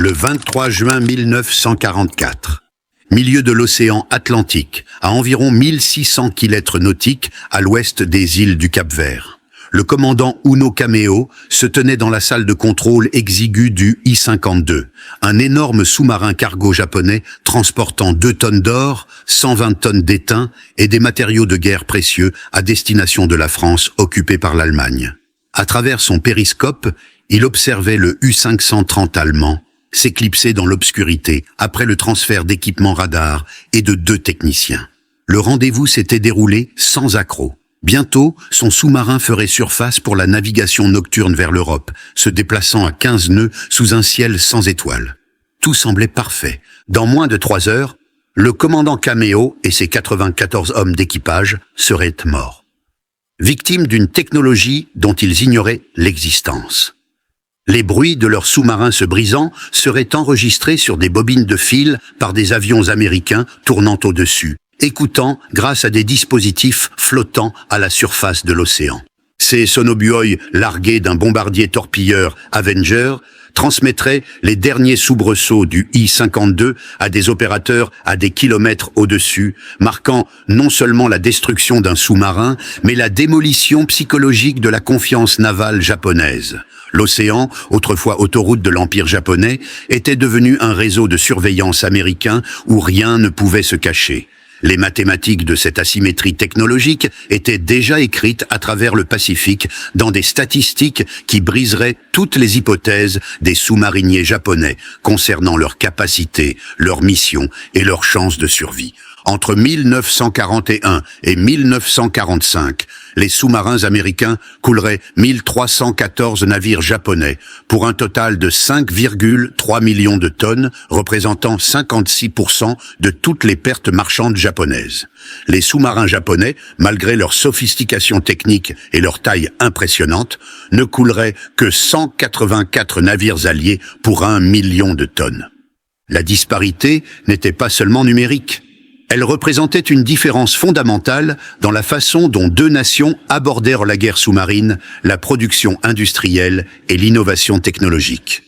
Le 23 juin 1944. Milieu de l'océan Atlantique, à environ 1600 km nautiques à l'ouest des îles du Cap-Vert. Le commandant Uno Kameo se tenait dans la salle de contrôle exiguë du I-52, un énorme sous-marin cargo japonais transportant 2 tonnes d'or, 120 tonnes d'étain et des matériaux de guerre précieux à destination de la France occupée par l'Allemagne. À travers son périscope, il observait le U-530 allemand s'éclipser dans l'obscurité après le transfert d'équipements radars et de 2 techniciens. Le rendez-vous s'était déroulé sans accroc. Bientôt, son sous-marin ferait surface pour la navigation nocturne vers l'Europe, se déplaçant à 15 nœuds sous un ciel sans étoiles. Tout semblait parfait. Dans moins de 3 heures, le commandant Kameo et ses 94 hommes d'équipage seraient morts. Victimes d'une technologie dont ils ignoraient l'existence. Les bruits de leurs sous-marins se brisant seraient enregistrés sur des bobines de fil par des avions américains tournant au-dessus, écoutant grâce à des dispositifs flottants à la surface de l'océan. Ces sonobuoys largués d'un bombardier torpilleur Avenger transmettraient les derniers soubresauts du I-52 à des opérateurs à des kilomètres au-dessus, marquant non seulement la destruction d'un sous-marin, mais la démolition psychologique de la confiance navale japonaise. L'océan, autrefois autoroute de l'Empire japonais, était devenu un réseau de surveillance américain où rien ne pouvait se cacher. Les mathématiques de cette asymétrie technologique étaient déjà écrites à travers le Pacifique dans des statistiques qui briseraient toutes les hypothèses des sous-mariniers japonais concernant leur capacité, leur mission et leurs chances de survie. Entre 1941 et 1945, les sous-marins américains couleraient 1314 navires japonais pour un total de 5,3 millions de tonnes, représentant 56% de toutes les pertes marchandes japonaises. Les sous-marins japonais, malgré leur sophistication technique et leur taille impressionnante, ne couleraient que 184 navires alliés pour 1 million de tonnes. La disparité n'était pas seulement numérique. Elle représentait une différence fondamentale dans la façon dont 2 nations abordèrent la guerre sous-marine, la production industrielle et l'innovation technologique.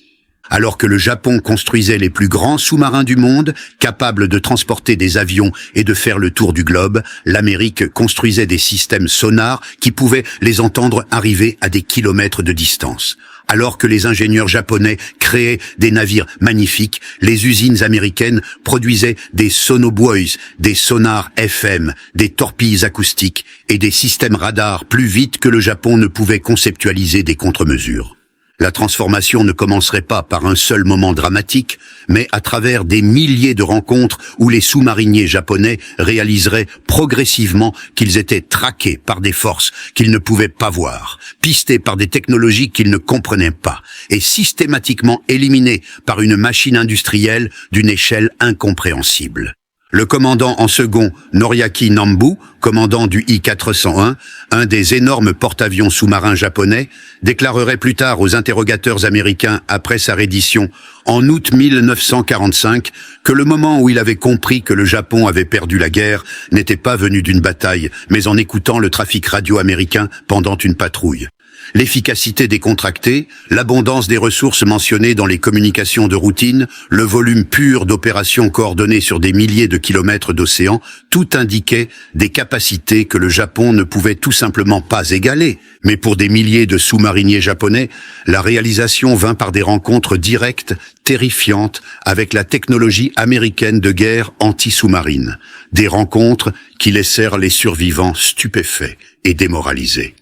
Alors que le Japon construisait les plus grands sous-marins du monde, capables de transporter des avions et de faire le tour du globe, l'Amérique construisait des systèmes sonars qui pouvaient les entendre arriver à des kilomètres de distance. Alors que les ingénieurs japonais créaient des navires magnifiques, les usines américaines produisaient des sonobuoys, des sonars FM, des torpilles acoustiques et des systèmes radars plus vite que le Japon ne pouvait conceptualiser des contre-mesures. La transformation ne commencerait pas par un seul moment dramatique, mais à travers des milliers de rencontres où les sous-mariniers japonais réaliseraient progressivement qu'ils étaient traqués par des forces qu'ils ne pouvaient pas voir, pistés par des technologies qu'ils ne comprenaient pas, et systématiquement éliminés par une machine industrielle d'une échelle incompréhensible. Le commandant en second, Noriaki Nambu, commandant du I-401, un des énormes porte-avions sous-marins japonais, déclarerait plus tard aux interrogateurs américains après sa reddition, en août 1945, que le moment où il avait compris que le Japon avait perdu la guerre n'était pas venu d'une bataille, mais en écoutant le trafic radio américain pendant une patrouille. L'efficacité décontractée, l'abondance des ressources mentionnées dans les communications de routine, le volume pur d'opérations coordonnées sur des milliers de kilomètres d'océan, tout indiquait des capacités que le Japon ne pouvait tout simplement pas égaler. Mais pour des milliers de sous-mariniers japonais, la réalisation vint par des rencontres directes, terrifiantes, avec la technologie américaine de guerre anti-sous-marine. Des rencontres qui laissèrent les survivants stupéfaits et démoralisés.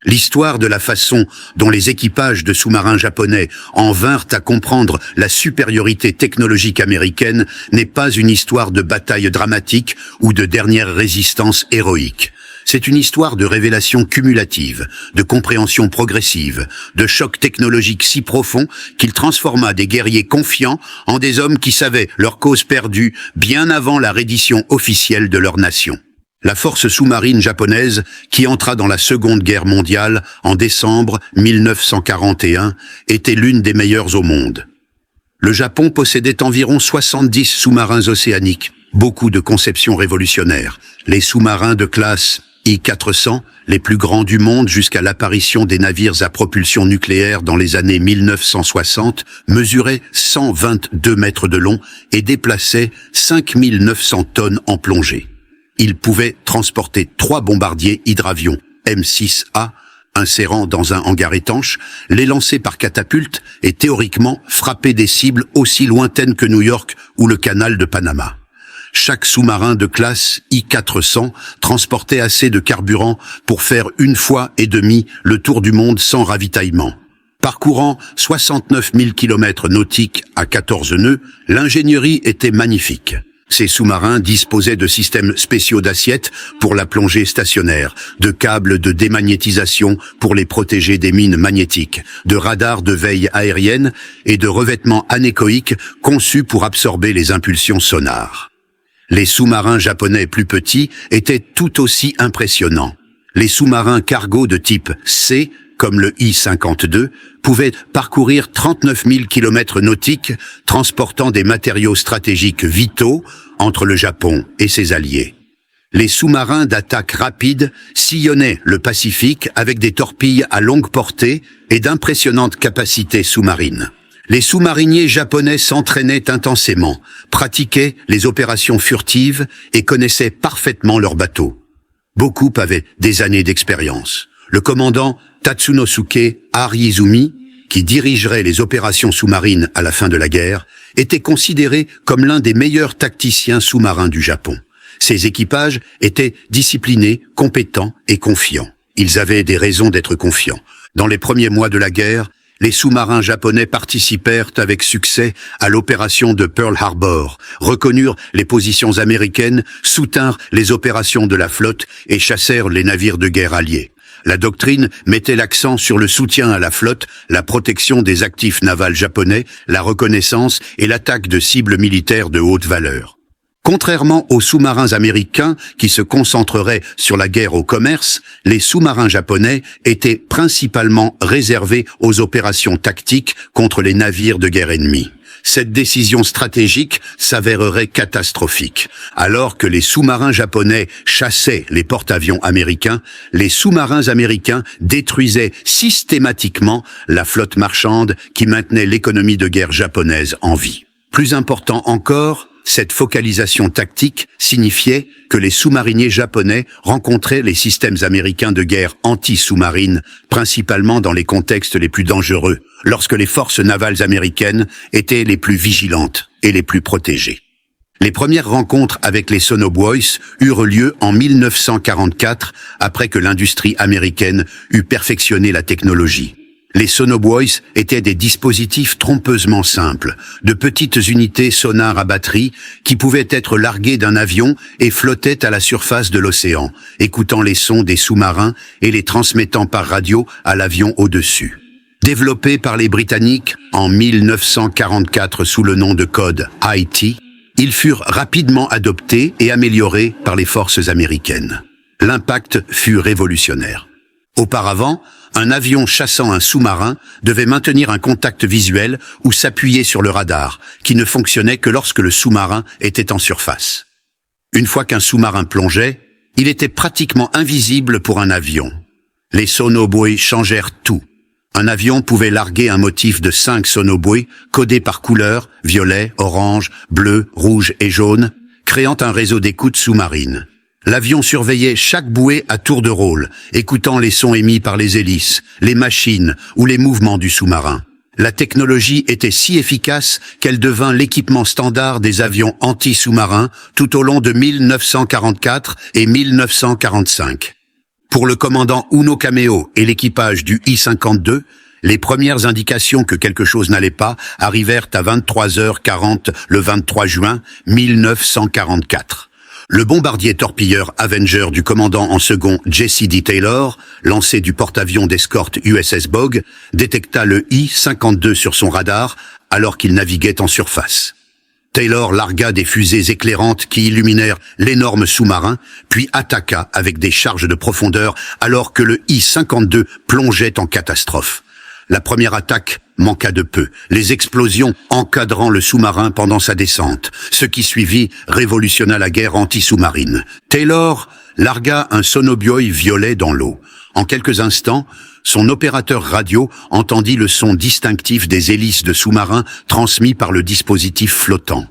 L'histoire de la façon dont les équipages de sous-marins japonais en vinrent à comprendre la supériorité technologique américaine n'est pas une histoire de bataille dramatique ou de dernière résistance héroïque. C'est une histoire de révélation cumulative, de compréhension progressive, de choc technologique si profond qu'il transforma des guerriers confiants en des hommes qui savaient leur cause perdue bien avant la reddition officielle de leur nation. La force sous-marine japonaise, qui entra dans la Seconde Guerre mondiale en décembre 1941, était l'une des meilleures au monde. Le Japon possédait environ 70 sous-marins océaniques, beaucoup de conceptions révolutionnaires. Les sous-marins de classe I-400, les plus grands du monde jusqu'à l'apparition des navires à propulsion nucléaire dans les années 1960, mesuraient 122 mètres de long et déplaçaient 5900 tonnes en plongée. Ils pouvaient transporter 3 bombardiers hydravions M6A, insérant dans un hangar étanche, les lancer par catapulte et théoriquement frapper des cibles aussi lointaines que New York ou le canal de Panama. Chaque sous-marin de classe I-400 transportait assez de carburant pour faire 1 fois et demie le tour du monde sans ravitaillement. Parcourant 69 000 km nautiques à 14 nœuds, l'ingénierie était magnifique. Ces sous-marins disposaient de systèmes spéciaux d'assiettes pour la plongée stationnaire, de câbles de démagnétisation pour les protéger des mines magnétiques, de radars de veille aérienne et de revêtements anéchoïques conçus pour absorber les impulsions sonars. Les sous-marins japonais plus petits étaient tout aussi impressionnants. Les sous-marins cargo de type C, comme le I-52, pouvaient parcourir 39 000 km nautiques, transportant des matériaux stratégiques vitaux entre le Japon et ses alliés. Les sous-marins d'attaque rapide sillonnaient le Pacifique avec des torpilles à longue portée et d'impressionnantes capacités sous-marines. Les sous-mariniers japonais s'entraînaient intensément, pratiquaient les opérations furtives et connaissaient parfaitement leurs bateaux. Beaucoup avaient des années d'expérience. Le commandant Tatsunosuke Ariizumi, qui dirigerait les opérations sous-marines à la fin de la guerre, était considéré comme l'un des meilleurs tacticiens sous-marins du Japon. Ses équipages étaient disciplinés, compétents et confiants. Ils avaient des raisons d'être confiants. Dans les premiers mois de la guerre, les sous-marins japonais participèrent avec succès à l'opération de Pearl Harbor, reconnurent les positions américaines, soutinrent les opérations de la flotte et chassèrent les navires de guerre alliés. La doctrine mettait l'accent sur le soutien à la flotte, la protection des actifs navals japonais, la reconnaissance et l'attaque de cibles militaires de haute valeur. Contrairement aux sous-marins américains qui se concentreraient sur la guerre au commerce, les sous-marins japonais étaient principalement réservés aux opérations tactiques contre les navires de guerre ennemis. Cette décision stratégique s'avérerait catastrophique. Alors que les sous-marins japonais chassaient les porte-avions américains, les sous-marins américains détruisaient systématiquement la flotte marchande qui maintenait l'économie de guerre japonaise en vie. Plus important encore, cette focalisation tactique signifiait que les sous-mariniers japonais rencontraient les systèmes américains de guerre anti-sous-marine, principalement dans les contextes les plus dangereux, lorsque les forces navales américaines étaient les plus vigilantes et les plus protégées. Les premières rencontres avec les Sonobuoys eurent lieu en 1944, après que l'industrie américaine eut perfectionné la technologie. Les Sonobuoys étaient des dispositifs trompeusement simples, de petites unités sonars à batterie qui pouvaient être larguées d'un avion et flottaient à la surface de l'océan, écoutant les sons des sous-marins et les transmettant par radio à l'avion au-dessus. Développés par les Britanniques en 1944 sous le nom de code IT, ils furent rapidement adoptés et améliorés par les forces américaines. L'impact fut révolutionnaire. Auparavant, un avion chassant un sous-marin devait maintenir un contact visuel ou s'appuyer sur le radar, qui ne fonctionnait que lorsque le sous-marin était en surface. Une fois qu'un sous-marin plongeait, il était pratiquement invisible pour un avion. Les sonobuoys changèrent tout. Un avion pouvait larguer un motif de 5 sonobuoys codés par couleur, violet, orange, bleu, rouge et jaune, créant un réseau d'écoute sous-marine. L'avion surveillait chaque bouée à tour de rôle, écoutant les sons émis par les hélices, les machines ou les mouvements du sous-marin. La technologie était si efficace qu'elle devint l'équipement standard des avions anti-sous-marins tout au long de 1944 et 1945. Pour le commandant Uno Kameo et l'équipage du I-52, les premières indications que quelque chose n'allait pas arrivèrent à 23h40 le 23 juin 1944. Le bombardier torpilleur Avenger du commandant en second Jesse D. Taylor, lancé du porte-avions d'escorte USS Bogue, détecta le I-52 sur son radar alors qu'il naviguait en surface. Taylor largua des fusées éclairantes qui illuminèrent l'énorme sous-marin, puis attaqua avec des charges de profondeur alors que le I-52 plongeait en catastrophe. La première attaque manqua de peu, les explosions encadrant le sous-marin pendant sa descente. Ce qui suivit révolutionna la guerre anti-sous-marine. Taylor largua un sonobuoy violet dans l'eau. En quelques instants, son opérateur radio entendit le son distinctif des hélices de sous-marin transmis par le dispositif flottant.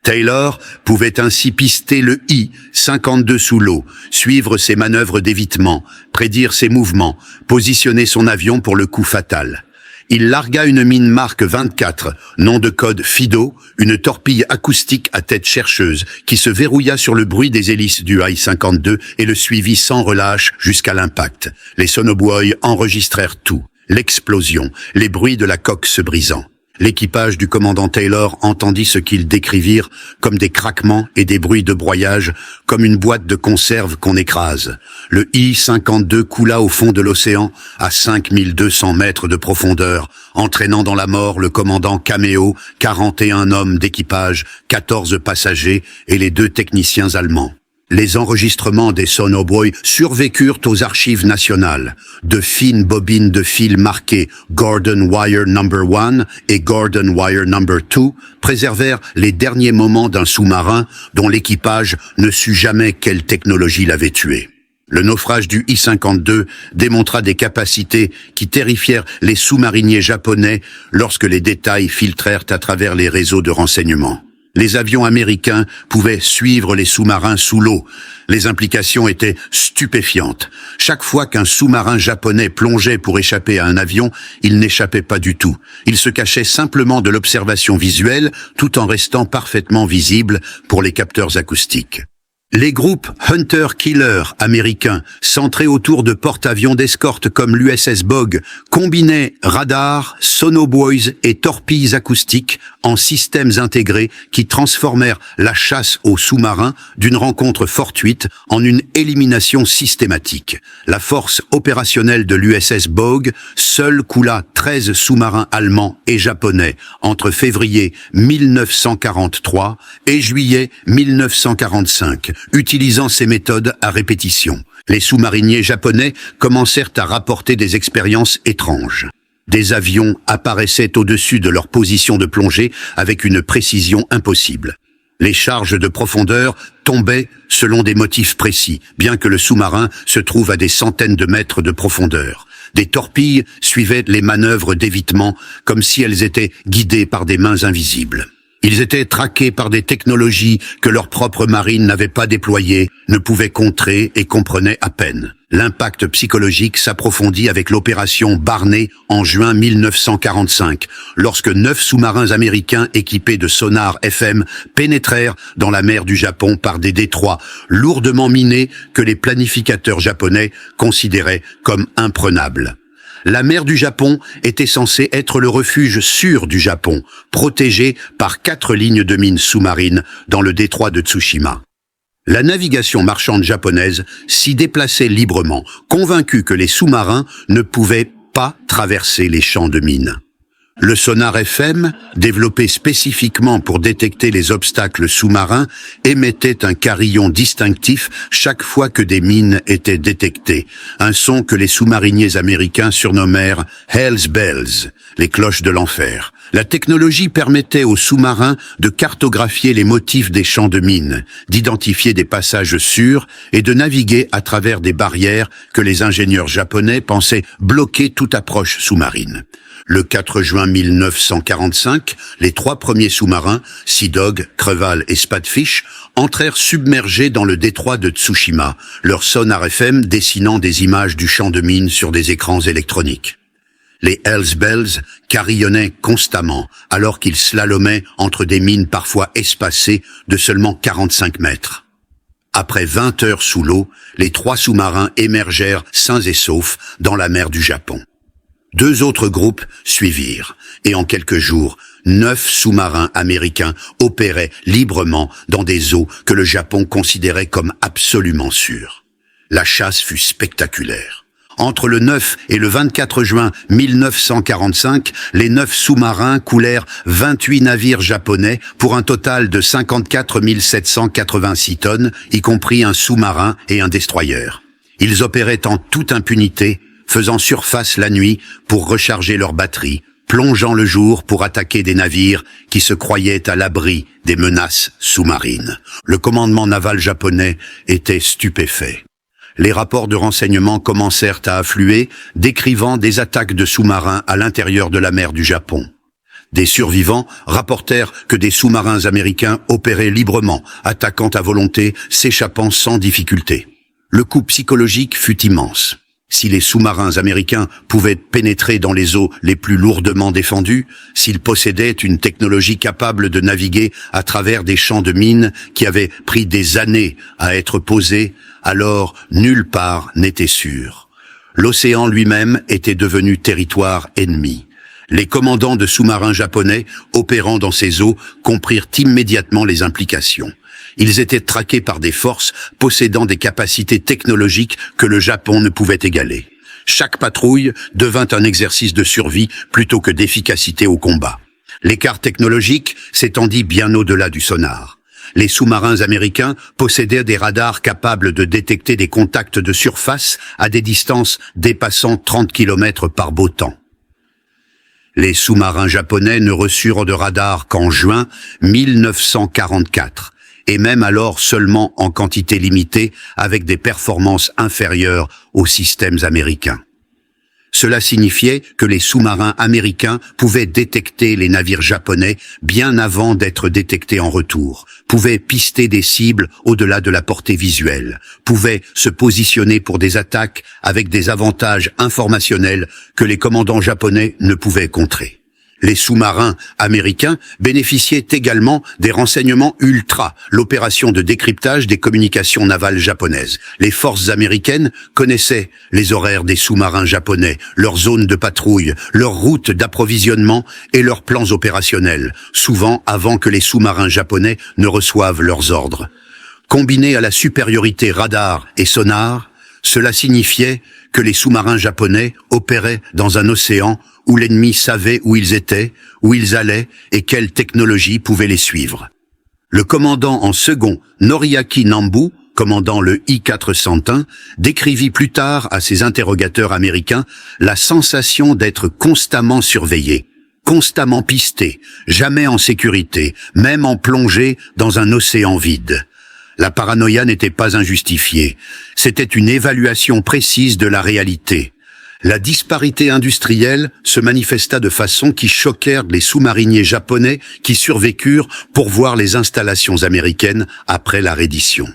Taylor pouvait ainsi pister le I-52 sous l'eau, suivre ses manœuvres d'évitement, prédire ses mouvements, positionner son avion pour le coup fatal. Il largua une mine Mark 24, nom de code Fido, une torpille acoustique à tête chercheuse, qui se verrouilla sur le bruit des hélices du I-52 et le suivit sans relâche jusqu'à l'impact. Les sonobuoys enregistrèrent tout. L'explosion, les bruits de la coque se brisant. L'équipage du commandant Taylor entendit ce qu'ils décrivirent comme des craquements et des bruits de broyage, comme une boîte de conserve qu'on écrase. Le I-52 coula au fond de l'océan, à 5200 mètres de profondeur, entraînant dans la mort le commandant Cameo, 41 hommes d'équipage, 14 passagers et les 2 techniciens allemands. Les enregistrements des sonobuoys survécurent aux archives nationales. De fines bobines de fil marquées Gordon Wire No. 1 et Gordon Wire No. 2 préservèrent les derniers moments d'un sous-marin dont l'équipage ne sut jamais quelle technologie l'avait tué. Le naufrage du I-52 démontra des capacités qui terrifièrent les sous-mariniers japonais lorsque les détails filtrèrent à travers les réseaux de renseignement. Les avions américains pouvaient suivre les sous-marins sous l'eau. Les implications étaient stupéfiantes. Chaque fois qu'un sous-marin japonais plongeait pour échapper à un avion, il n'échappait pas du tout. Il se cachait simplement de l'observation visuelle, tout en restant parfaitement visible pour les capteurs acoustiques. Les groupes Hunter-Killer américains, centrés autour de porte-avions d'escorte comme l'USS Bogg, combinaient radars, sonobuoys et torpilles acoustiques en systèmes intégrés qui transformèrent la chasse aux sous-marins d'une rencontre fortuite en une élimination systématique. La force opérationnelle de l'USS Bogg seule coula 13 sous-marins allemands et japonais entre février 1943 et juillet 1945. Utilisant ces méthodes à répétition, les sous-mariniers japonais commencèrent à rapporter des expériences étranges. Des avions apparaissaient au-dessus de leur position de plongée avec une précision impossible. Les charges de profondeur tombaient selon des motifs précis, bien que le sous-marin se trouve à des centaines de mètres de profondeur. Des torpilles suivaient les manœuvres d'évitement comme si elles étaient guidées par des mains invisibles. Ils étaient traqués par des technologies que leur propre marine n'avait pas déployées, ne pouvait contrer et comprenait à peine. L'impact psychologique s'approfondit avec l'opération Barney en juin 1945, lorsque 9 sous-marins américains équipés de sonars FM pénétrèrent dans la mer du Japon par des détroits lourdement minés que les planificateurs japonais considéraient comme imprenables. La mer du Japon était censée être le refuge sûr du Japon, protégé par 4 lignes de mines sous-marines dans le détroit de Tsushima. La navigation marchande japonaise s'y déplaçait librement, convaincue que les sous-marins ne pouvaient pas traverser les champs de mines. Le sonar FM, développé spécifiquement pour détecter les obstacles sous-marins, émettait un carillon distinctif chaque fois que des mines étaient détectées, un son que les sous-mariniers américains surnommèrent « Hell's Bells », les cloches de l'enfer. La technologie permettait aux sous-marins de cartographier les motifs des champs de mines, d'identifier des passages sûrs et de naviguer à travers des barrières que les ingénieurs japonais pensaient bloquer toute approche sous-marine. Le 4 juin 1945, les 3 premiers sous-marins, Sea Dog, Creval et Spadefish, entrèrent submergés dans le détroit de Tsushima, leur sonar FM dessinant des images du champ de mines sur des écrans électroniques. Les Hell's Bells carillonnaient constamment, alors qu'ils slalomaient entre des mines parfois espacées de seulement 45 mètres. Après 20 heures sous l'eau, les 3 sous-marins émergèrent sains et saufs dans la mer du Japon. 2 autres groupes suivirent, et en quelques jours, 9 sous-marins américains opéraient librement dans des eaux que le Japon considérait comme absolument sûres. La chasse fut spectaculaire. Entre le 9 et le 24 juin 1945, les 9 sous-marins coulèrent 28 navires japonais pour un total de 54 786 tonnes, y compris un sous-marin et un destroyer. Ils opéraient en toute impunité, faisant surface la nuit pour recharger leurs batteries, plongeant le jour pour attaquer des navires qui se croyaient à l'abri des menaces sous-marines. Le commandement naval japonais était stupéfait. Les rapports de renseignement commencèrent à affluer, décrivant des attaques de sous-marins à l'intérieur de la mer du Japon. Des survivants rapportèrent que des sous-marins américains opéraient librement, attaquant à volonté, s'échappant sans difficulté. Le coup psychologique fut immense. Si les sous-marins américains pouvaient pénétrer dans les eaux les plus lourdement défendues, s'ils possédaient une technologie capable de naviguer à travers des champs de mines qui avaient pris des années à être posés, alors nulle part n'était sûr. L'océan lui-même était devenu territoire ennemi. Les commandants de sous-marins japonais opérant dans ces eaux comprirent immédiatement les implications. Ils étaient traqués par des forces possédant des capacités technologiques que le Japon ne pouvait égaler. Chaque patrouille devint un exercice de survie plutôt que d'efficacité au combat. L'écart technologique s'étendit bien au-delà du sonar. Les sous-marins américains possédaient des radars capables de détecter des contacts de surface à des distances dépassant 30 km par beau temps. Les sous-marins japonais ne reçurent de radar qu'en juin 1944. Et même alors seulement en quantité limitée, avec des performances inférieures aux systèmes américains. Cela signifiait que les sous-marins américains pouvaient détecter les navires japonais bien avant d'être détectés en retour, pouvaient pister des cibles au-delà de la portée visuelle, pouvaient se positionner pour des attaques avec des avantages informationnels que les commandants japonais ne pouvaient contrer. Les sous-marins américains bénéficiaient également des renseignements ultra, l'opération de décryptage des communications navales japonaises. Les forces américaines connaissaient les horaires des sous-marins japonais, leurs zones de patrouille, leurs routes d'approvisionnement et leurs plans opérationnels, souvent avant que les sous-marins japonais ne reçoivent leurs ordres. Combiné à la supériorité radar et sonar, cela signifiait que les sous-marins japonais opéraient dans un océan où l'ennemi savait où ils étaient, où ils allaient et quelle technologie pouvait les suivre. Le commandant en second, Noriaki Nambu, commandant le I-401, décrivit plus tard à ses interrogateurs américains la sensation d'être constamment surveillé, constamment pisté, jamais en sécurité, même en plongée dans un océan vide. La paranoïa n'était pas injustifiée, c'était une évaluation précise de la réalité. La disparité industrielle se manifesta de façon qui choquèrent les sous-mariniers japonais qui survécurent pour voir les installations américaines après la reddition.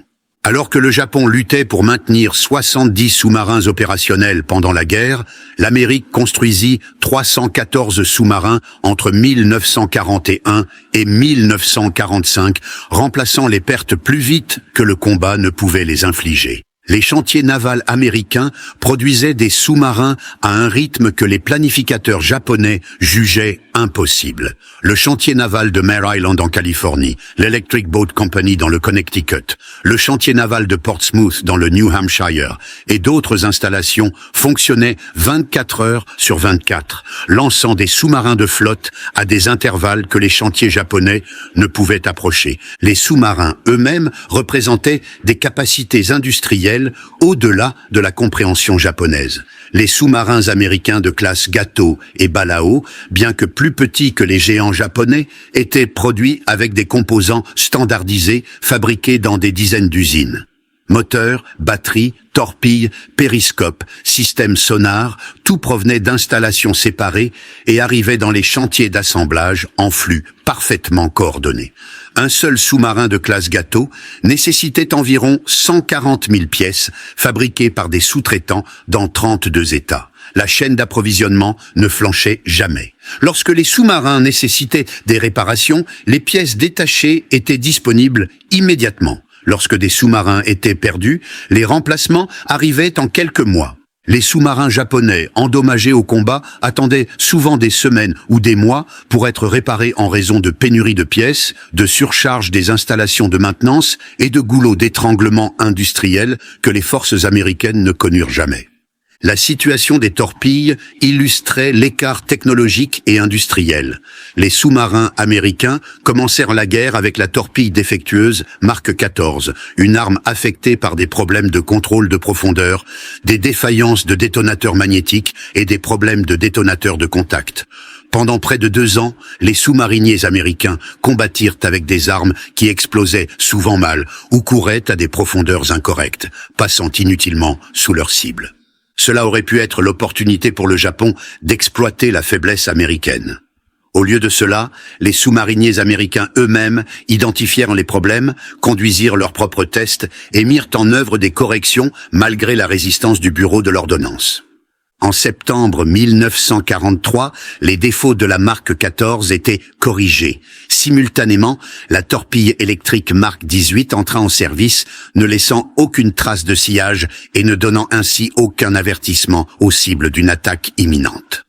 Alors que le Japon luttait pour maintenir 70 sous-marins opérationnels pendant la guerre, l'Amérique construisit 314 sous-marins entre 1941 et 1945, remplaçant les pertes plus vite que le combat ne pouvait les infliger. Les chantiers navals américains produisaient des sous-marins à un rythme que les planificateurs japonais jugeaient impossible. Le chantier naval de Mare Island en Californie, l'Electric Boat Company dans le Connecticut, le chantier naval de Portsmouth dans le New Hampshire et d'autres installations fonctionnaient 24 heures sur 24, lançant des sous-marins de flotte à des intervalles que les chantiers japonais ne pouvaient approcher. Les sous-marins eux-mêmes représentaient des capacités industrielles au-delà de la compréhension japonaise. Les sous-marins américains de classe Gato et Balao, bien que plus petits que les géants japonais, étaient produits avec des composants standardisés fabriqués dans des dizaines d'usines. Moteurs, batteries, torpilles, périscopes, systèmes sonars, tout provenait d'installations séparées et arrivait dans les chantiers d'assemblage en flux parfaitement coordonnés. Un seul sous-marin de classe Gato nécessitait environ 140 000 pièces fabriquées par des sous-traitants dans 32 États. La chaîne d'approvisionnement ne flanchait jamais. Lorsque les sous-marins nécessitaient des réparations, les pièces détachées étaient disponibles immédiatement. Lorsque des sous-marins étaient perdus, les remplacements arrivaient en quelques mois. Les sous-marins japonais endommagés au combat attendaient souvent des semaines ou des mois pour être réparés en raison de pénuries de pièces, de surcharge des installations de maintenance et de goulots d'étranglement industriels que les forces américaines ne connurent jamais. La situation des torpilles illustrait l'écart technologique et industriel. Les sous-marins américains commencèrent la guerre avec la torpille défectueuse Mark 14, une arme affectée par des problèmes de contrôle de profondeur, des défaillances de détonateurs magnétiques et des problèmes de détonateurs de contact. Pendant près de 2 ans, les sous-mariniers américains combattirent avec des armes qui explosaient souvent mal ou couraient à des profondeurs incorrectes, passant inutilement sous leur cible. Cela aurait pu être l'opportunité pour le Japon d'exploiter la faiblesse américaine. Au lieu de cela, les sous-mariniers américains eux-mêmes identifièrent les problèmes, conduisirent leurs propres tests et mirent en œuvre des corrections malgré la résistance du bureau de l'ordonnance. En septembre 1943, les défauts de la Mark 14 étaient corrigés. Simultanément, la torpille électrique Mark 18 entra en service, ne laissant aucune trace de sillage et ne donnant ainsi aucun avertissement aux cibles d'une attaque imminente.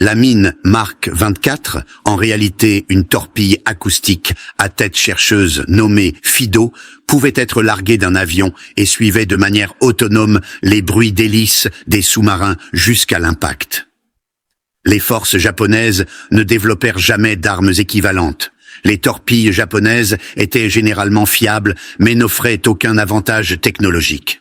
La mine Mark 24, en réalité une torpille acoustique à tête chercheuse nommée Fido, pouvait être larguée d'un avion et suivait de manière autonome les bruits d'hélices des sous-marins jusqu'à l'impact. Les forces japonaises ne développèrent jamais d'armes équivalentes. Les torpilles japonaises étaient généralement fiables, mais n'offraient aucun avantage technologique.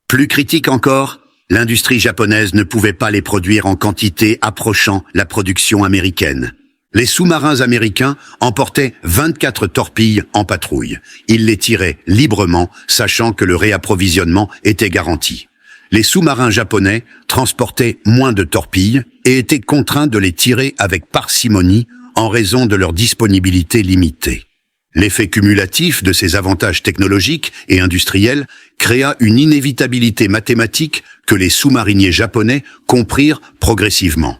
Plus critique encore, l'industrie japonaise ne pouvait pas les produire en quantité approchant la production américaine. Les sous-marins américains emportaient 24 torpilles en patrouille. Ils les tiraient librement, sachant que le réapprovisionnement était garanti. Les sous-marins japonais transportaient moins de torpilles et étaient contraints de les tirer avec parcimonie en raison de leur disponibilité limitée. L'effet cumulatif de ces avantages technologiques et industriels créa une inévitabilité mathématique que les sous-mariniers japonais comprirent progressivement.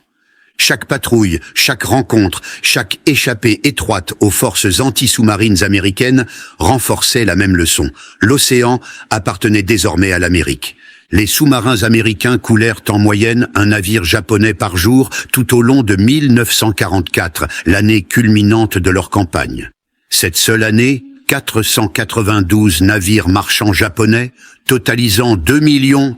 Chaque patrouille, chaque rencontre, chaque échappée étroite aux forces anti-sous-marines américaines renforçait la même leçon. L'océan appartenait désormais à l'Amérique. Les sous-marins américains coulèrent en moyenne un navire japonais par jour tout au long de 1944, l'année culminante de leur campagne. Cette seule année, 492 navires marchands japonais, totalisant 2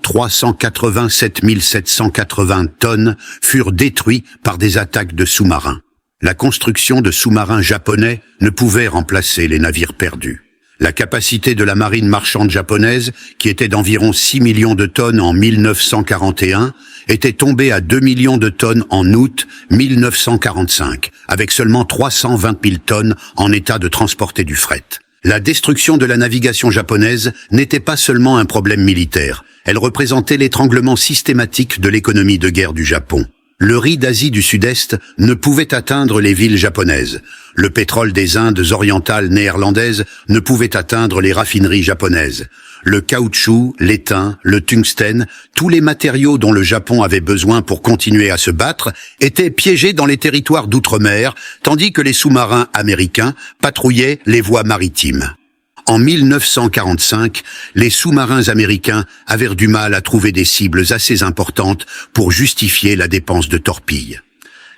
387 780 tonnes, furent détruits par des attaques de sous-marins. La construction de sous-marins japonais ne pouvait remplacer les navires perdus. La capacité de la marine marchande japonaise, qui était d'environ 6 millions de tonnes en 1941, était tombée à 2 millions de tonnes en août 1945, avec seulement 320 000 tonnes en état de transporter du fret. La destruction de la navigation japonaise n'était pas seulement un problème militaire, elle représentait l'étranglement systématique de l'économie de guerre du Japon. Le riz d'Asie du Sud-Est ne pouvait atteindre les villes japonaises. Le pétrole des Indes orientales néerlandaises ne pouvait atteindre les raffineries japonaises. Le caoutchouc, l'étain, le tungstène, tous les matériaux dont le Japon avait besoin pour continuer à se battre étaient piégés dans les territoires d'outre-mer, tandis que les sous-marins américains patrouillaient les voies maritimes. En 1945, les sous-marins américains avaient du mal à trouver des cibles assez importantes pour justifier la dépense de torpilles.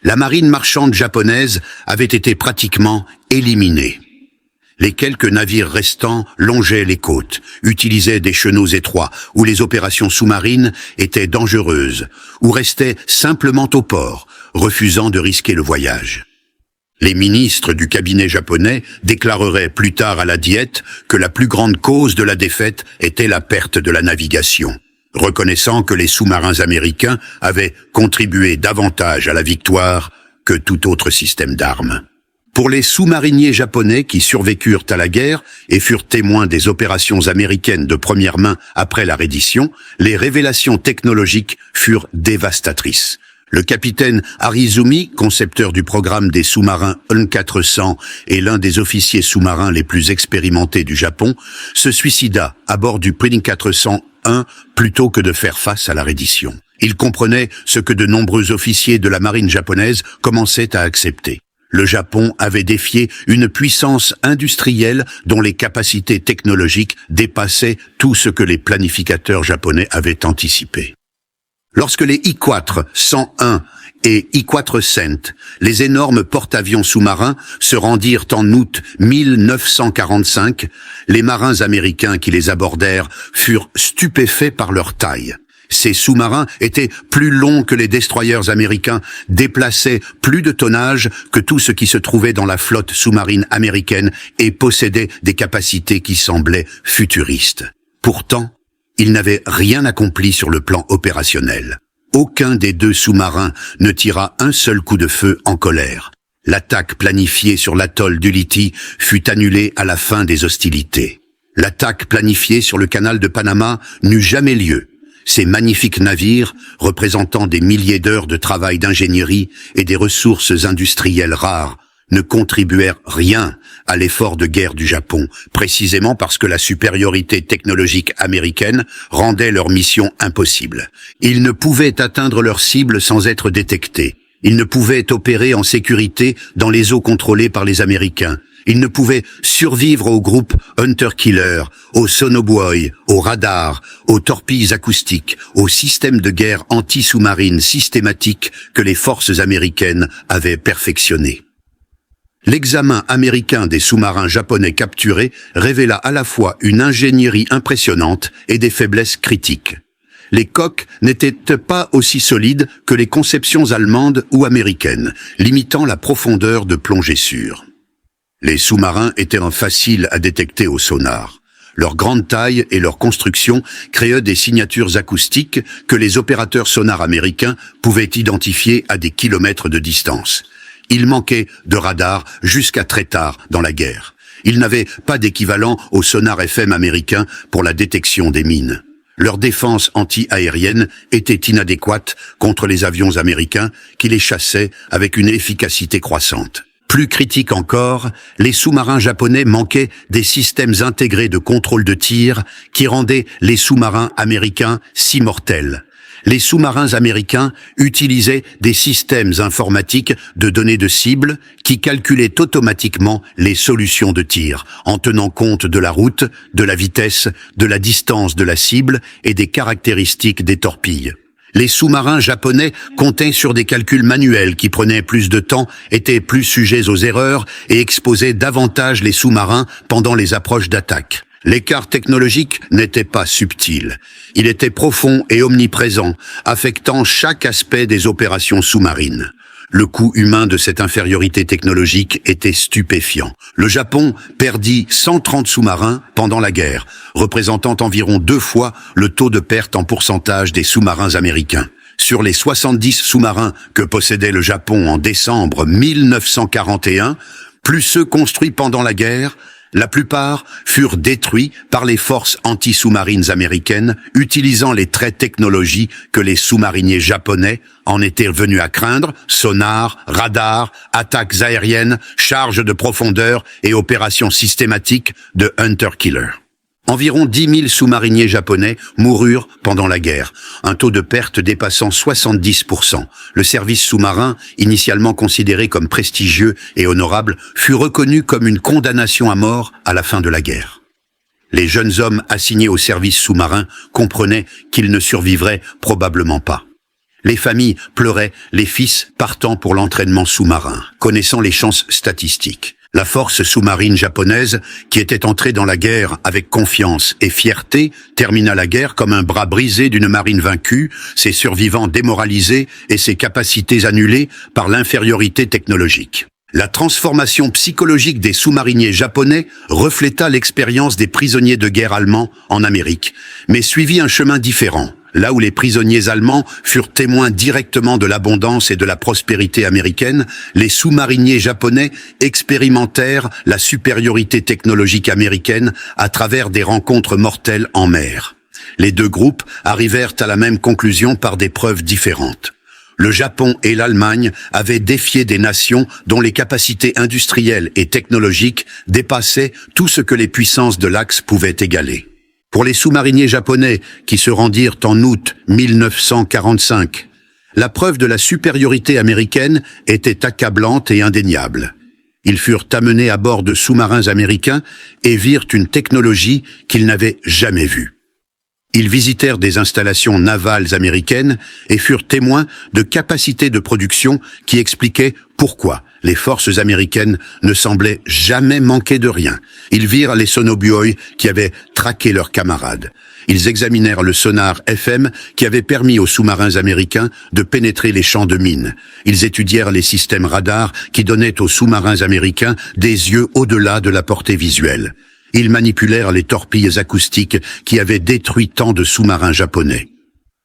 La marine marchande japonaise avait été pratiquement éliminée. Les quelques navires restants longeaient les côtes, utilisaient des chenaux étroits où les opérations sous-marines étaient dangereuses, ou restaient simplement au port, refusant de risquer le voyage. Les ministres du cabinet japonais déclareraient plus tard à la Diète que la plus grande cause de la défaite était la perte de la navigation, reconnaissant que les sous-marins américains avaient contribué davantage à la victoire que tout autre système d'armes. Pour les sous-mariniers japonais qui survécurent à la guerre et furent témoins des opérations américaines de première main après la reddition, les révélations technologiques furent dévastatrices. Le capitaine Harizumi, concepteur du programme des sous-marins UN 400 et l'un des officiers sous-marins les plus expérimentés du Japon, se suicida à bord du Prince 401 plutôt que de faire face à la reddition. Il comprenait ce que de nombreux officiers de la marine japonaise commençaient à accepter. Le Japon avait défié une puissance industrielle dont les capacités technologiques dépassaient tout ce que les planificateurs japonais avaient anticipé. Lorsque les I-4-101 et I-4-100, les énormes porte-avions sous-marins, se rendirent en août 1945, les marins américains qui les abordèrent furent stupéfaits par leur taille. Ces sous-marins étaient plus longs que les destroyers américains, déplaçaient plus de tonnage que tout ce qui se trouvait dans la flotte sous-marine américaine et possédaient des capacités qui semblaient futuristes. Pourtant, ils n'avaient rien accompli sur le plan opérationnel. Aucun des deux sous-marins ne tira un seul coup de feu en colère. L'attaque planifiée sur l'atoll d'Ulithi fut annulée à la fin des hostilités. L'attaque planifiée sur le canal de Panama n'eut jamais lieu. Ces magnifiques navires, représentant des milliers d'heures de travail d'ingénierie et des ressources industrielles rares, ne contribuèrent rien à l'effort de guerre du Japon, précisément parce que la supériorité technologique américaine rendait leur mission impossible. Ils ne pouvaient atteindre leur cible sans être détectés. Ils ne pouvaient opérer en sécurité dans les eaux contrôlées par les Américains. Ils ne pouvaient survivre au groupe Hunter-Killer, aux sonobuoys, aux radars, aux torpilles acoustiques, aux systèmes de guerre anti-sous-marine systématiques que les forces américaines avaient perfectionnés. L'examen américain des sous-marins japonais capturés révéla à la fois une ingénierie impressionnante et des faiblesses critiques. Les coques n'étaient pas aussi solides que les conceptions allemandes ou américaines, limitant la profondeur de plongée sûre. Les sous-marins étaient faciles à détecter au sonar. Leur grande taille et leur construction créaient des signatures acoustiques que les opérateurs sonars américains pouvaient identifier à des kilomètres de distance. Il manquait de radars jusqu'à très tard dans la guerre. Ils n'avaient pas d'équivalent au sonar FM américain pour la détection des mines. Leur défense anti-aérienne était inadéquate contre les avions américains qui les chassaient avec une efficacité croissante. Plus critique encore, les sous-marins japonais manquaient des systèmes intégrés de contrôle de tir qui rendaient les sous-marins américains si mortels. Les sous-marins américains utilisaient des systèmes informatiques de données de cible qui calculaient automatiquement les solutions de tir, en tenant compte de la route, de la vitesse, de la distance de la cible et des caractéristiques des torpilles. Les sous-marins japonais comptaient sur des calculs manuels qui prenaient plus de temps, étaient plus sujets aux erreurs et exposaient davantage les sous-marins pendant les approches d'attaque. L'écart technologique n'était pas subtil. Il était profond et omniprésent, affectant chaque aspect des opérations sous-marines. Le coût humain de cette infériorité technologique était stupéfiant. Le Japon perdit 130 sous-marins pendant la guerre, représentant environ 2 fois le taux de perte en pourcentage des sous-marins américains. Sur les 70 sous-marins que possédait le Japon en décembre 1941, plus ceux construits pendant la guerre, la plupart furent détruits par les forces anti-sous-marines américaines, utilisant les traits technologies que les sous-mariniers japonais en étaient venus à craindre: sonar, radar, attaques aériennes, charges de profondeur et opérations systématiques de Hunter-Killer. Environ 10 000 sous-mariniers japonais moururent pendant la guerre, un taux de perte dépassant 70%. Le service sous-marin, initialement considéré comme prestigieux et honorable, fut reconnu comme une condamnation à mort à la fin de la guerre. Les jeunes hommes assignés au service sous-marin comprenaient qu'ils ne survivraient probablement pas. Les familles pleuraient les fils partant pour l'entraînement sous-marin, connaissant les chances statistiques. La force sous-marine japonaise, qui était entrée dans la guerre avec confiance et fierté, termina la guerre comme un bras brisé d'une marine vaincue, ses survivants démoralisés et ses capacités annulées par l'infériorité technologique. La transformation psychologique des sous-mariniers japonais refléta l'expérience des prisonniers de guerre allemands en Amérique, mais suivit un chemin différent. Là où les prisonniers allemands furent témoins directement de l'abondance et de la prospérité américaine, les sous-mariniers japonais expérimentèrent la supériorité technologique américaine à travers des rencontres mortelles en mer. Les deux groupes arrivèrent à la même conclusion par des preuves différentes. Le Japon et l'Allemagne avaient défié des nations dont les capacités industrielles et technologiques dépassaient tout ce que les puissances de l'Axe pouvaient égaler. Pour les sous-mariniers japonais qui se rendirent en août 1945, la preuve de la supériorité américaine était accablante et indéniable. Ils furent amenés à bord de sous-marins américains et virent une technologie qu'ils n'avaient jamais vue. Ils visitèrent des installations navales américaines et furent témoins de capacités de production qui expliquaient pourquoi Les forces américaines ne semblaient jamais manquer de rien. Ils virent les sonobuoy qui avaient traqué leurs camarades. Ils examinèrent le sonar FM qui avait permis aux sous-marins américains de pénétrer les champs de mines. Ils étudièrent les systèmes radars qui donnaient aux sous-marins américains des yeux au-delà de la portée visuelle. Ils manipulèrent les torpilles acoustiques qui avaient détruit tant de sous-marins japonais.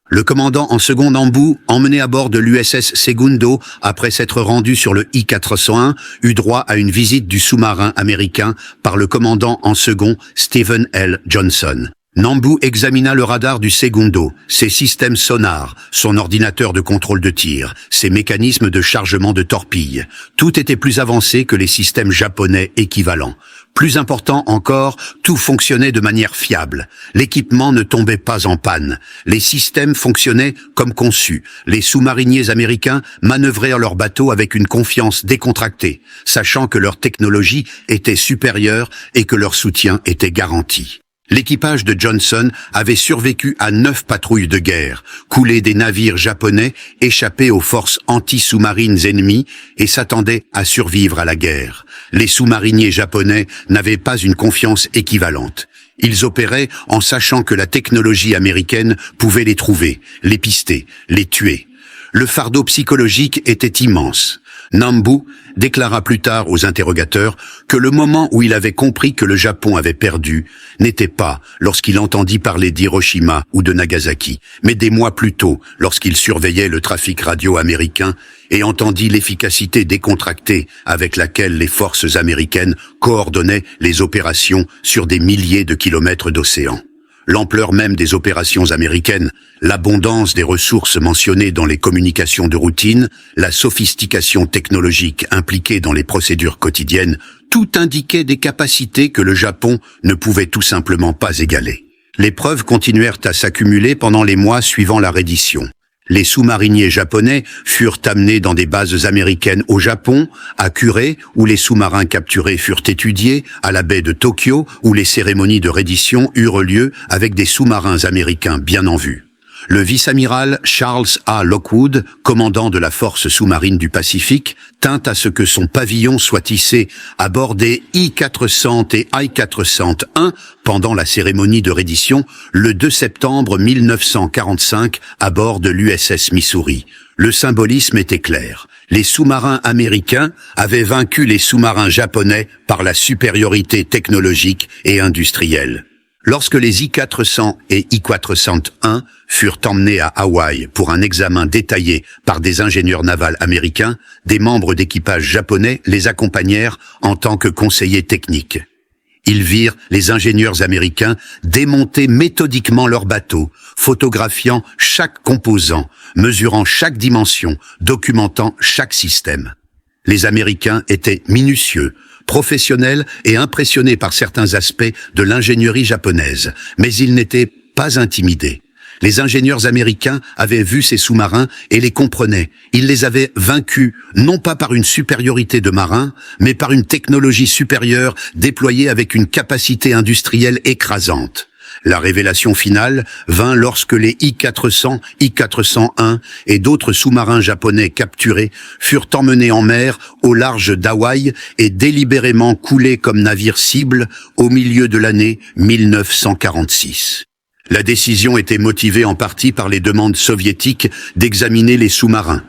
Le commandant en second Nambu, emmené à bord de l'USS Segundo, après s'être rendu sur le I-401, eut droit à une visite du sous-marin américain par le commandant en second Stephen L. Johnson. Nambu examina le radar du Segundo, ses systèmes sonars, son ordinateur de contrôle de tir, ses mécanismes de chargement de torpilles. Tout était plus avancé que les systèmes japonais équivalents. Plus important encore, tout fonctionnait de manière fiable. L'équipement ne tombait pas en panne. Les systèmes fonctionnaient comme conçus. Les sous-mariniers américains manœuvrèrent leurs bateaux avec une confiance décontractée, sachant que leur technologie était supérieure et que leur soutien était garanti. L'équipage de Johnson avait survécu à 9 patrouilles de guerre, coulé des navires japonais, échappé aux forces anti-sous-marines ennemies et s'attendait à survivre à la guerre. Les sous-mariniers japonais n'avaient pas une confiance équivalente. Ils opéraient en sachant que la technologie américaine pouvait les trouver, les pister, les tuer. Le fardeau psychologique était immense. Nambu déclara plus tard aux interrogateurs que le moment où il avait compris que le Japon avait perdu n'était pas lorsqu'il entendit parler d'Hiroshima ou de Nagasaki, mais des mois plus tôt lorsqu'il surveillait le trafic radio américain et entendit l'efficacité décontractée avec laquelle les forces américaines coordonnaient les opérations sur des milliers de kilomètres d'océan. L'ampleur même des opérations américaines, l'abondance des ressources mentionnées dans les communications de routine, la sophistication technologique impliquée dans les procédures quotidiennes, tout indiquait des capacités que le Japon ne pouvait tout simplement pas égaler. Les preuves continuèrent à s'accumuler pendant les mois suivant la reddition. Les sous-mariniers japonais furent amenés dans des bases américaines au Japon, à Kure, où les sous-marins capturés furent étudiés, à la baie de Tokyo, où les cérémonies de reddition eurent lieu avec des sous-marins américains bien en vue. Le vice-amiral Charles A. Lockwood, commandant de la force sous-marine du Pacifique, tint à ce que son pavillon soit hissé à bord des I-400 et I-401 pendant la cérémonie de reddition le 2 septembre 1945 à bord de l'USS Missouri. Le symbolisme était clair. Les sous-marins américains avaient vaincu les sous-marins japonais par la supériorité technologique et industrielle. Lorsque les I-400 et I-401 furent emmenés à Hawaï pour un examen détaillé par des ingénieurs navals américains, des membres d'équipage japonais les accompagnèrent en tant que conseillers techniques. Ils virent les ingénieurs américains démonter méthodiquement leurs bateaux, photographiant chaque composant, mesurant chaque dimension, documentant chaque système. Les Américains étaient minutieux, professionnels et impressionnés par certains aspects de l'ingénierie japonaise, mais ils n'étaient pas intimidés. Les ingénieurs américains avaient vu ces sous-marins et les comprenaient. Ils les avaient vaincus, non pas par une supériorité de marins, mais par une technologie supérieure déployée avec une capacité industrielle écrasante. La révélation finale vint lorsque les I-400, I-401 et d'autres sous-marins japonais capturés furent emmenés en mer au large d'Hawaï et délibérément coulés comme navires cibles au milieu de l'année 1946. La décision était motivée en partie par les demandes soviétiques d'examiner les sous-marins.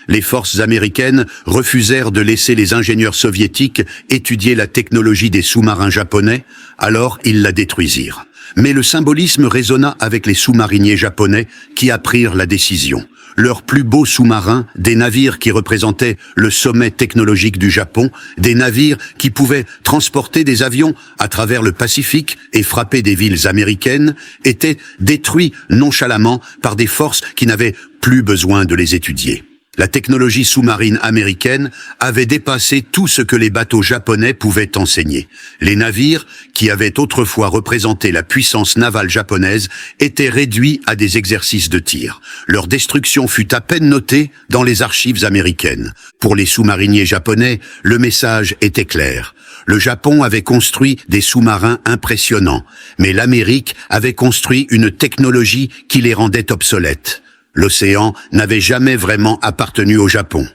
Les forces américaines refusèrent de laisser les ingénieurs soviétiques étudier la technologie des sous-marins japonais, alors ils la détruisirent. Mais le symbolisme résonna avec les sous-mariniers japonais qui apprirent la décision. Leurs plus beaux sous-marins, des navires qui représentaient le sommet technologique du Japon, des navires qui pouvaient transporter des avions à travers le Pacifique et frapper des villes américaines, étaient détruits nonchalamment par des forces qui n'avaient plus besoin de les étudier. La technologie sous-marine américaine avait dépassé tout ce que les bateaux japonais pouvaient enseigner. Les navires, qui avaient autrefois représenté la puissance navale japonaise, étaient réduits à des exercices de tir. Leur destruction fut à peine notée dans les archives américaines. Pour les sous-mariniers japonais, le message était clair. Le Japon avait construit des sous-marins impressionnants, mais l'Amérique avait construit une technologie qui les rendait obsolètes. L'océan n'avait jamais vraiment appartenu au Japon.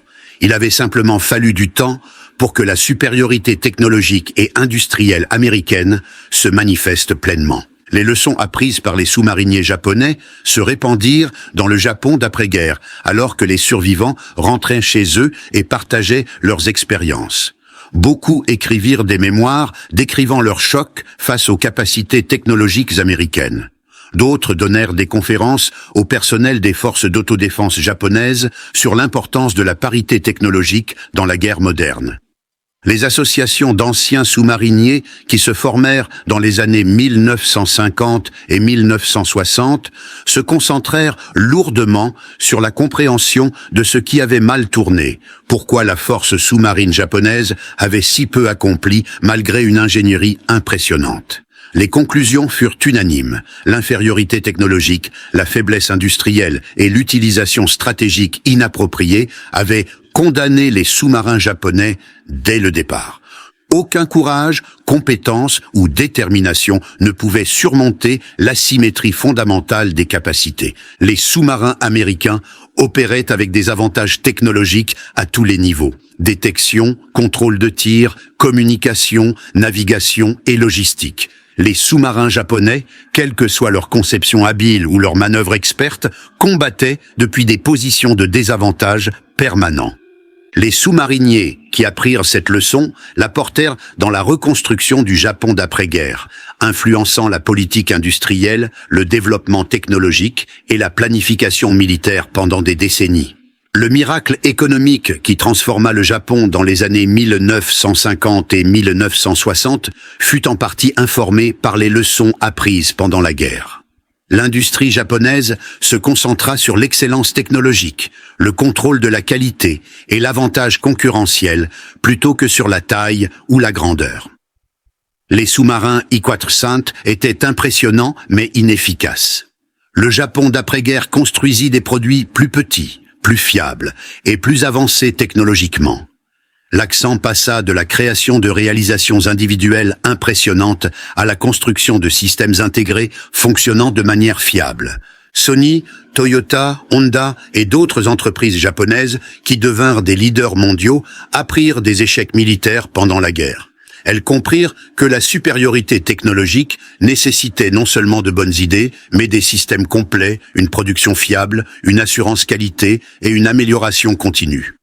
Il avait simplement fallu du temps pour que la supériorité technologique et industrielle américaine se manifeste pleinement. Les leçons apprises par les sous-mariniers japonais se répandirent dans le Japon d'après-guerre, alors que les survivants rentraient chez eux et partageaient leurs expériences. Beaucoup écrivirent des mémoires décrivant leur choc face aux capacités technologiques américaines. D'autres donnèrent des conférences au personnel des forces d'autodéfense japonaises sur l'importance de la parité technologique dans la guerre moderne. Les associations d'anciens sous-mariniers qui se formèrent dans les années 1950 et 1960 se concentrèrent lourdement sur la compréhension de ce qui avait mal tourné, pourquoi la force sous-marine japonaise avait si peu accompli malgré une ingénierie impressionnante. Les conclusions furent unanimes. L'infériorité technologique, la faiblesse industrielle et l'utilisation stratégique inappropriée avaient condamné les sous-marins japonais dès le départ. Aucun courage, compétence ou détermination ne pouvait surmonter l'asymétrie fondamentale des capacités. Les sous-marins américains opéraient avec des avantages technologiques à tous les niveaux. Détection, contrôle de tir, communication, navigation et logistique. Les sous-marins japonais, quelle que soit leur conception habile ou leur manœuvre experte, combattaient depuis des positions de désavantage permanents. Les sous-mariniers qui apprirent cette leçon la portèrent dans la reconstruction du Japon d'après-guerre, influençant la politique industrielle, le développement technologique et la planification militaire pendant des décennies. Le miracle économique qui transforma le Japon dans les années 1950 et 1960 fut en partie informé par les leçons apprises pendant la guerre. L'industrie japonaise se concentra sur l'excellence technologique, le contrôle de la qualité et l'avantage concurrentiel plutôt que sur la taille ou la grandeur. Les sous-marins I-400 étaient impressionnants mais inefficaces. Le Japon d'après-guerre construisit des produits plus petits, plus fiable et plus avancé technologiquement. L'accent passa de la création de réalisations individuelles impressionnantes à la construction de systèmes intégrés fonctionnant de manière fiable. Sony, Toyota, Honda et d'autres entreprises japonaises qui devinrent des leaders mondiaux apprirent des échecs militaires pendant la guerre. Elles comprirent que la supériorité technologique nécessitait non seulement de bonnes idées, mais des systèmes complets, une production fiable, une assurance qualité et une amélioration continue.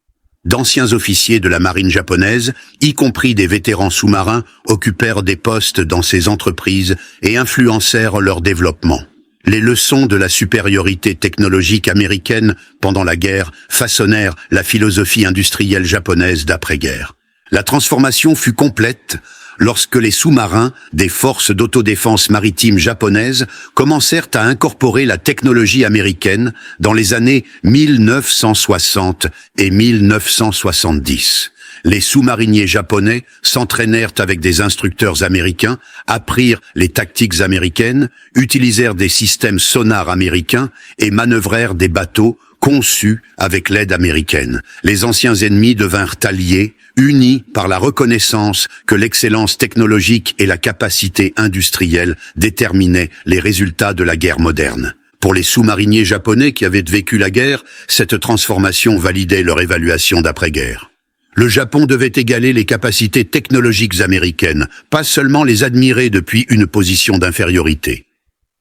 D'anciens officiers de la marine japonaise, y compris des vétérans sous-marins, occupèrent des postes dans ces entreprises et influencèrent leur développement. Les leçons de la supériorité technologique américaine pendant la guerre façonnèrent la philosophie industrielle japonaise d'après-guerre. La transformation fut complète lorsque les sous-marins des forces d'autodéfense maritime japonaises commencèrent à incorporer la technologie américaine dans les années 1960 et 1970. Les sous-mariniers japonais s'entraînèrent avec des instructeurs américains, apprirent les tactiques américaines, utilisèrent des systèmes sonars américains et manœuvrèrent des bateaux conçus avec l'aide américaine. Les anciens ennemis devinrent alliés, unis par la reconnaissance que l'excellence technologique et la capacité industrielle déterminaient les résultats de la guerre moderne. Pour les sous-mariniers japonais qui avaient vécu la guerre, cette transformation validait leur évaluation d'après-guerre. Le Japon devait égaler les capacités technologiques américaines, pas seulement les admirer depuis une position d'infériorité.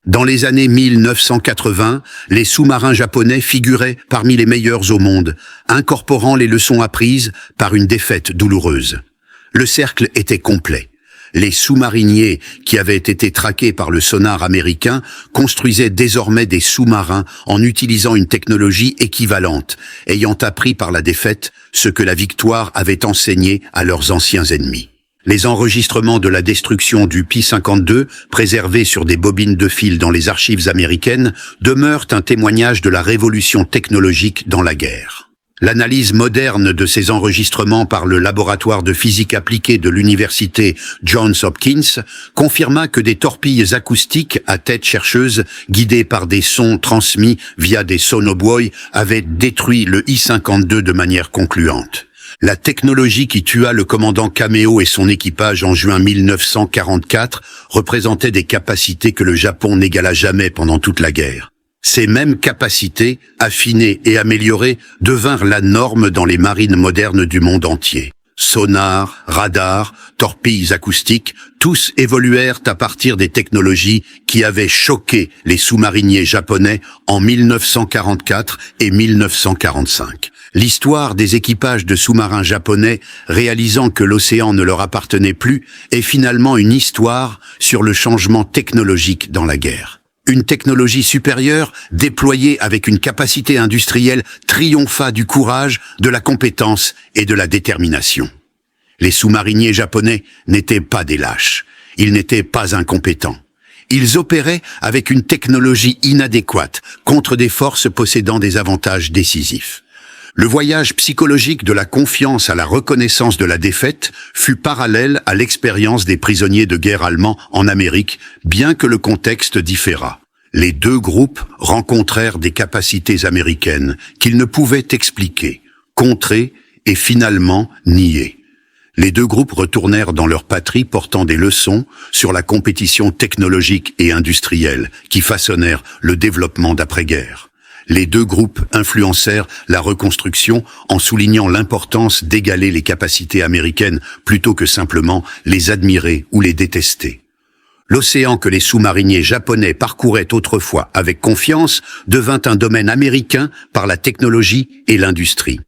Dans les années 1980, les sous-marins japonais figuraient parmi les meilleurs au monde, incorporant les leçons apprises par une défaite douloureuse. Le cercle était complet. Les sous-mariniers qui avaient été traqués par le sonar américain construisaient désormais des sous-marins en utilisant une technologie équivalente, ayant appris par la défaite ce que la victoire avait enseigné à leurs anciens ennemis. Les enregistrements de la destruction du Pi-52, préservés sur des bobines de fil dans les archives américaines, demeurent un témoignage de la révolution technologique dans la guerre. L'analyse moderne de ces enregistrements par le laboratoire de physique appliquée de l'université Johns Hopkins confirma que des torpilles acoustiques à tête chercheuse, guidées par des sons transmis via des sonobuoys, avaient détruit le I-52 de manière concluante. La technologie qui tua le commandant Kameo et son équipage en juin 1944 représentait des capacités que le Japon n'égala jamais pendant toute la guerre. Ces mêmes capacités, affinées et améliorées, devinrent la norme dans les marines modernes du monde entier. Sonars, radars, torpilles acoustiques, tous évoluèrent à partir des technologies qui avaient choqué les sous-mariniers japonais en 1944 et 1945. L'histoire des équipages de sous-marins japonais réalisant que l'océan ne leur appartenait plus est finalement une histoire sur le changement technologique dans la guerre. Une technologie supérieure, déployée avec une capacité industrielle, triompha du courage, de la compétence et de la détermination. Les sous-mariniers japonais n'étaient pas des lâches, ils n'étaient pas incompétents. Ils opéraient avec une technologie inadéquate contre des forces possédant des avantages décisifs. Le voyage psychologique de la confiance à la reconnaissance de la défaite fut parallèle à l'expérience des prisonniers de guerre allemands en Amérique, bien que le contexte différât. Les deux groupes rencontrèrent des capacités américaines qu'ils ne pouvaient expliquer, contrer et finalement nier. Les deux groupes retournèrent dans leur patrie portant des leçons sur la compétition technologique et industrielle qui façonnèrent le développement d'après-guerre. Les deux groupes influencèrent la reconstruction en soulignant l'importance d'égaler les capacités américaines plutôt que simplement les admirer ou les détester. L'océan que les sous-mariniers japonais parcouraient autrefois avec confiance devint un domaine américain par la technologie et l'industrie.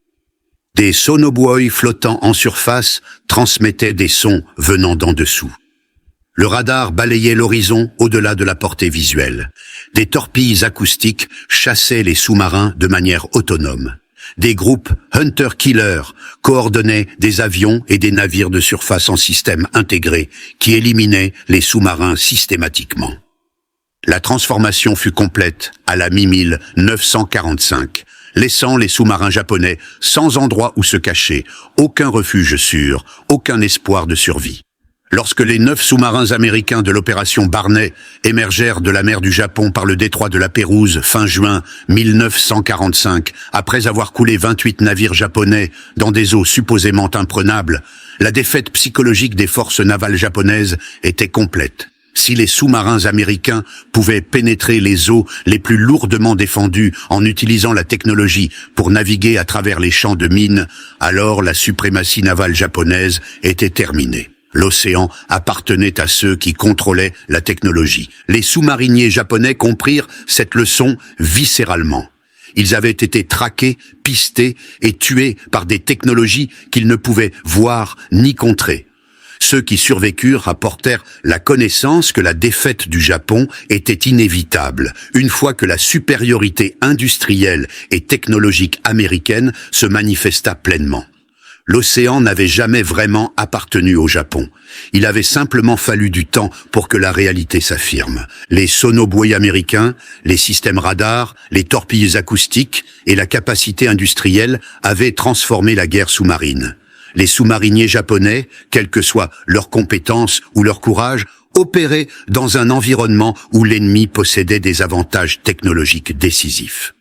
Des sonobuoy flottant en surface transmettaient des sons venant d'en dessous. Le radar balayait l'horizon au-delà de la portée visuelle. Des torpilles acoustiques chassaient les sous-marins de manière autonome. Des groupes Hunter-Killer coordonnaient des avions et des navires de surface en système intégré qui éliminaient les sous-marins systématiquement. La transformation fut complète à la mi-1945, laissant les sous-marins japonais sans endroit où se cacher, aucun refuge sûr, aucun espoir de survie. Lorsque les 9 sous-marins américains de l'opération Barney émergèrent de la mer du Japon par le détroit de la Pérouse fin juin 1945, après avoir coulé 28 navires japonais dans des eaux supposément imprenables, la défaite psychologique des forces navales japonaises était complète. Si les sous-marins américains pouvaient pénétrer les eaux les plus lourdement défendues en utilisant la technologie pour naviguer à travers les champs de mines, alors la suprématie navale japonaise était terminée. L'océan appartenait à ceux qui contrôlaient la technologie. Les sous-mariniers japonais comprirent cette leçon viscéralement. Ils avaient été traqués, pistés et tués par des technologies qu'ils ne pouvaient voir ni contrer. Ceux qui survécurent rapportèrent la connaissance que la défaite du Japon était inévitable, une fois que la supériorité industrielle et technologique américaine se manifesta pleinement. L'océan n'avait jamais vraiment appartenu au Japon. Il avait simplement fallu du temps pour que la réalité s'affirme. Les sonobuoys américains, les systèmes radars, les torpilles acoustiques et la capacité industrielle avaient transformé la guerre sous-marine. Les sous-mariniers japonais, quelles que soient leurs compétences ou leur courage, opéraient dans un environnement où l'ennemi possédait des avantages technologiques décisifs.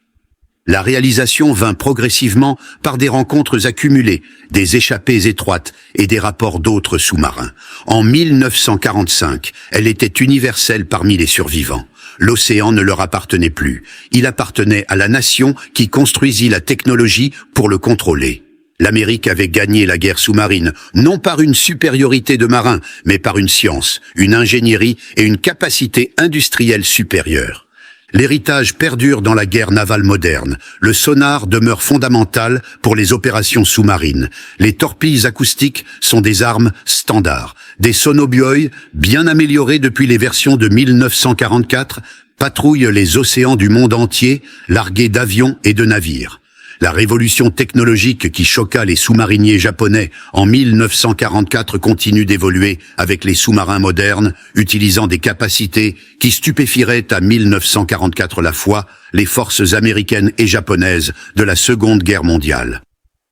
La réalisation vint progressivement par des rencontres accumulées, des échappées étroites et des rapports d'autres sous-marins. En 1945, elle était universelle parmi les survivants. L'océan ne leur appartenait plus. Il appartenait à la nation qui construisit la technologie pour le contrôler. L'Amérique avait gagné la guerre sous-marine, non par une supériorité de marins, mais par une science, une ingénierie et une capacité industrielle supérieure. L'héritage perdure dans la guerre navale moderne. Le sonar demeure fondamental pour les opérations sous-marines. Les torpilles acoustiques sont des armes standards. Des sonobuoys, bien améliorés depuis les versions de 1944, patrouillent les océans du monde entier, largués d'avions et de navires. La révolution technologique qui choqua les sous-mariniers japonais en 1944 continue d'évoluer avec les sous-marins modernes, utilisant des capacités qui stupéfieraient à 1944 la fois les forces américaines et japonaises de la Seconde Guerre mondiale.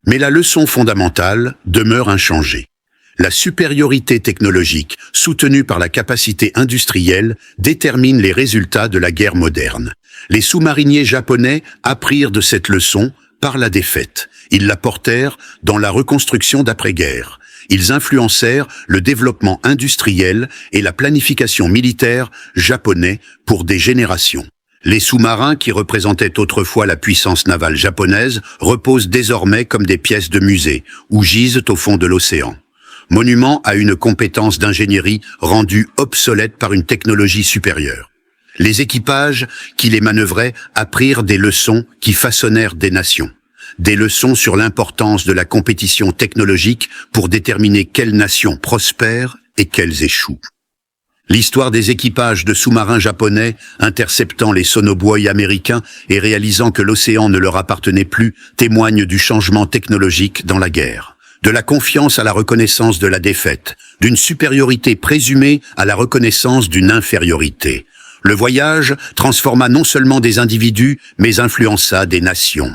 Mais la leçon fondamentale demeure inchangée. La supériorité technologique, soutenue par la capacité industrielle, détermine les résultats de la guerre moderne. Les sous-mariniers japonais apprirent de cette leçon par la défaite. Ils la portèrent dans la reconstruction d'après-guerre. Ils influencèrent le développement industriel et la planification militaire japonais pour des générations. Les sous-marins, qui représentaient autrefois la puissance navale japonaise, reposent désormais comme des pièces de musée, ou gisent au fond de l'océan. Monument à une compétence d'ingénierie rendue obsolète par une technologie supérieure. Les équipages qui les manœuvraient apprirent des leçons qui façonnèrent des nations. Des leçons sur l'importance de la compétition technologique pour déterminer quelles nations prospèrent et quelles échouent. L'histoire des équipages de sous-marins japonais interceptant les sonobuoys américains et réalisant que l'océan ne leur appartenait plus témoigne du changement technologique dans la guerre, de la confiance à la reconnaissance de la défaite, d'une supériorité présumée à la reconnaissance d'une infériorité. Le voyage transforma non seulement des individus, mais influença des nations.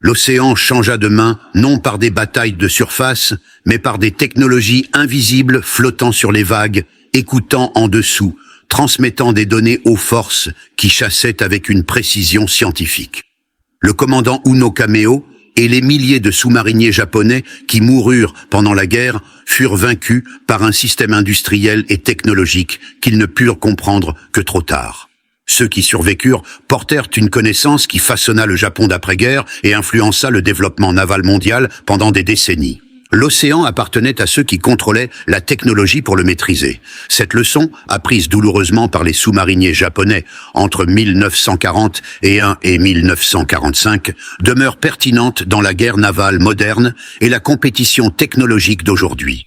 L'océan changea de main non par des batailles de surface, mais par des technologies invisibles flottant sur les vagues, écoutant en dessous, transmettant des données aux forces qui chassaient avec une précision scientifique. Le commandant Uno Kameo et les milliers de sous-mariniers japonais qui moururent pendant la guerre furent vaincus par un système industriel et technologique qu'ils ne purent comprendre que trop tard. Ceux qui survécurent portèrent une connaissance qui façonna le Japon d'après-guerre et influença le développement naval mondial pendant des décennies. L'océan appartenait à ceux qui contrôlaient la technologie pour le maîtriser. Cette leçon, apprise douloureusement par les sous-mariniers japonais entre 1941 et 1945, demeure pertinente dans la guerre navale moderne et la compétition technologique d'aujourd'hui.